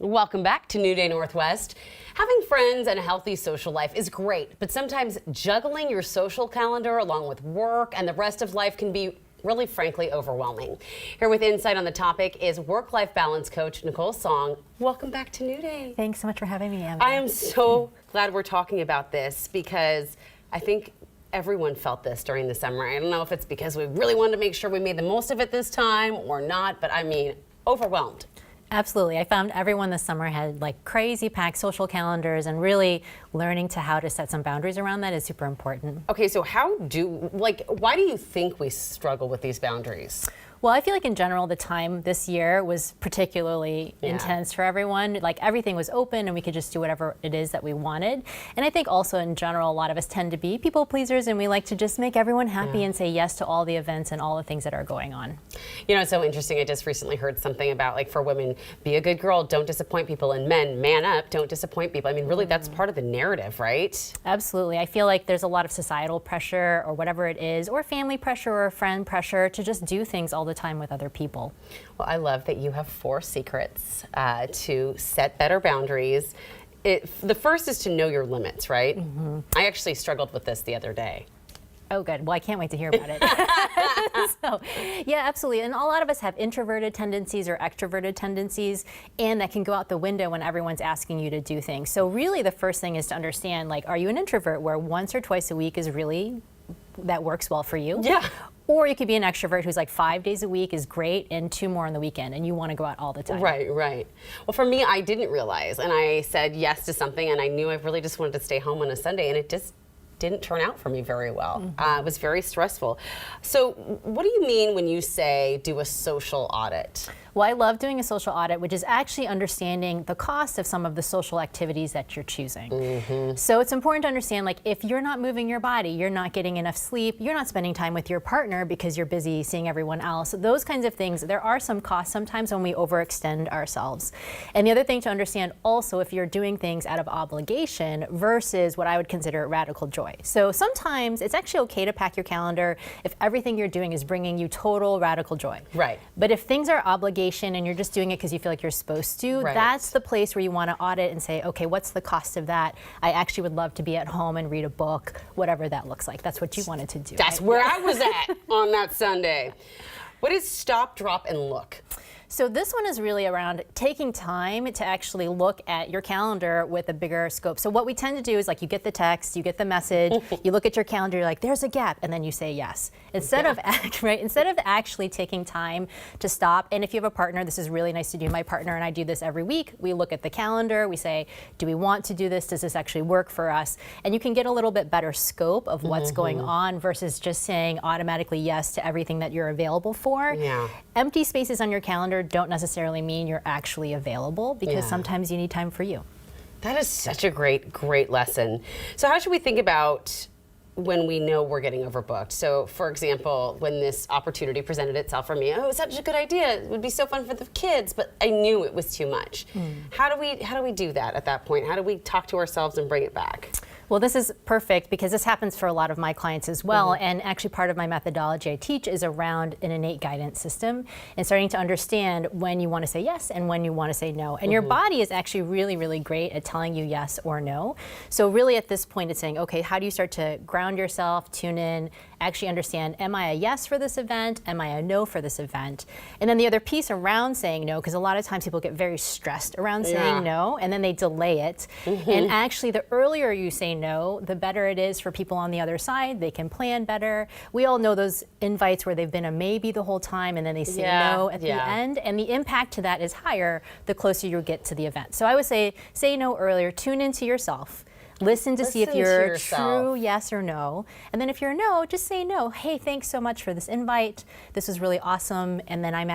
Welcome back to New Day Northwest. Having friends and a healthy social life is great, but sometimes juggling your social calendar along with work and the rest of life can be really, frankly, overwhelming. Here with insight on the topic is work-life balance coach Nicole Tsong. Welcome back to New Day. Thanks so much for having me, Amber. I am so glad we're talking about this because I think everyone felt this during the summer. I don't know if it's because we really wanted to make sure we made the most of it this time or not, but I mean, overwhelmed. Absolutely. I found everyone this summer had like crazy packed social calendars, and really learning how to set some boundaries around that is super important. Okay, so why do you think we struggle with these boundaries? Well, I feel like in general, the time this year was particularly intense for everyone. Like everything was open and we could just do whatever it is that we wanted. And I think also in general, a lot of us tend to be people pleasers and we like to just make everyone happy and say yes to all the events and all the things that are going on. You know, it's so interesting. I just recently heard something about like for women, be a good girl, don't disappoint people, and men, man up, don't disappoint people. I mean, really, that's part of the narrative, right? Absolutely. I feel like there's a lot of societal pressure or whatever it is, or family pressure or friend pressure to just do things all the time with other people. Well, I love that you have 4 secrets to set better boundaries. The first is to know your limits, right? I actually struggled with this the other day. Oh, good. Well, I can't wait to hear about it. So, yeah, absolutely. And a lot of us have introverted tendencies or extroverted tendencies, and that can go out the window when everyone's asking you to do things. So really the first thing is to understand, like, are you an introvert where once or twice a week is really, that works well for you? Yeah. Or you could be an extrovert who's like 5 days a week is great and 2 more on the weekend, and you want to go out all the time. Right, right. Well, for me, I didn't realize, and I said yes to something, and I knew I really just wanted to stay home on a Sunday, and it just didn't turn out for me very well. It was very stressful. So what do you mean when you say do a social audit? Well, I love doing a social audit, which is actually understanding the cost of some of the social activities that you're choosing. So it's important to understand, like, if you're not moving your body, you're not getting enough sleep, you're not spending time with your partner because you're busy seeing everyone else, those kinds of things, there are some costs sometimes when we overextend ourselves. And the other thing to understand also, if you're doing things out of obligation versus what I would consider radical joy. So sometimes it's actually okay to pack your calendar if everything you're doing is bringing you total radical joy. Right. But if things are obligation and you're just doing it because you feel like you're supposed to, that's the place where you want to audit and say, okay, what's the cost of that? I actually would love to be at home and read a book, whatever that looks like. That's what you wanted to do. That's where I was at on that Sunday. What is stop, drop, and look? So this one is really around taking time to actually look at your calendar with a bigger scope. So what we tend to do is, like, you get the text, you get the message, you look at your calendar, you're like, there's a gap, and then you say yes. Instead of actually taking time to stop, and if you have a partner, this is really nice to do. My partner and I do this every week. We look at the calendar, we say, do we want to do this? Does this actually work for us? And you can get a little bit better scope of what's going on versus just saying automatically yes to everything that you're available for. Yeah. Empty spaces on your calendar don't necessarily mean you're actually available, because sometimes you need time for you. That is such a great lesson. So how should we think about when we know we're getting overbooked? So for example, when this opportunity presented itself for me, oh, it was such a good idea. It would be so fun for the kids, but I knew it was too much. How do we do that at that point? How do we talk to ourselves and bring it back? Well, this is perfect because this happens for a lot of my clients as well. And actually part of my methodology I teach is around an innate guidance system and starting to understand when you want to say yes and when you want to say no. And your body is actually really great at telling you yes or no. So really at this point it's saying, okay, how do you start to ground yourself, tune in, actually understand, am I a yes for this event? Am I a no for this event? And then the other piece around saying no, because a lot of times people get very stressed around saying no, and then they delay it. And actually the earlier you say no, the better it is for people on the other side. They can plan better. We all know those invites where they've been a maybe the whole time and then they say no at the end, and the impact to that is higher the closer you get to the event. So I would say no earlier, tune into yourself. Listen to see if you're a true yes or no. And then if you're a no, just say no. Hey, thanks so much for this invite. This was really awesome. And then I'm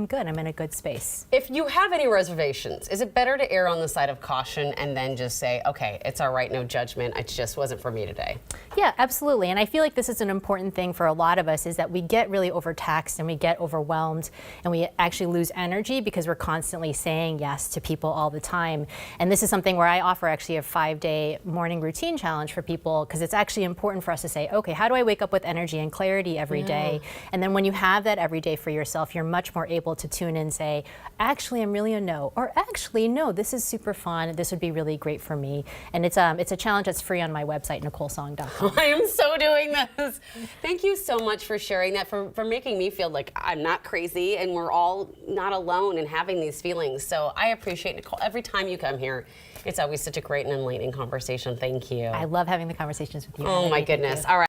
good. I'm in a good space. If you have any reservations, is it better to err on the side of caution and then just say, okay, it's all right, no judgment. It just wasn't for me today? Yeah, absolutely. And I feel like this is an important thing for a lot of us, is that we get really overtaxed and we get overwhelmed and we actually lose energy because we're constantly saying yes to people all the time. And this is something where I offer actually a 5-day morning routine challenge for people, because it's actually important for us to say, okay, how do I wake up with energy and clarity every day? And then when you have that every day for yourself, you're much more able to tune in and say, actually, I'm really a no, or actually, no, this is super fun. This would be really great for me. And it's a challenge that's free on my website, NicoleTsong.com. I am so doing this. Thank you so much for sharing that, for making me feel like I'm not crazy and we're all not alone in having these feelings. So I appreciate, Nicole, every time you come here. It's always such a great and enlightening conversation. Thank you. I love having the conversations with you. Oh my goodness. All right.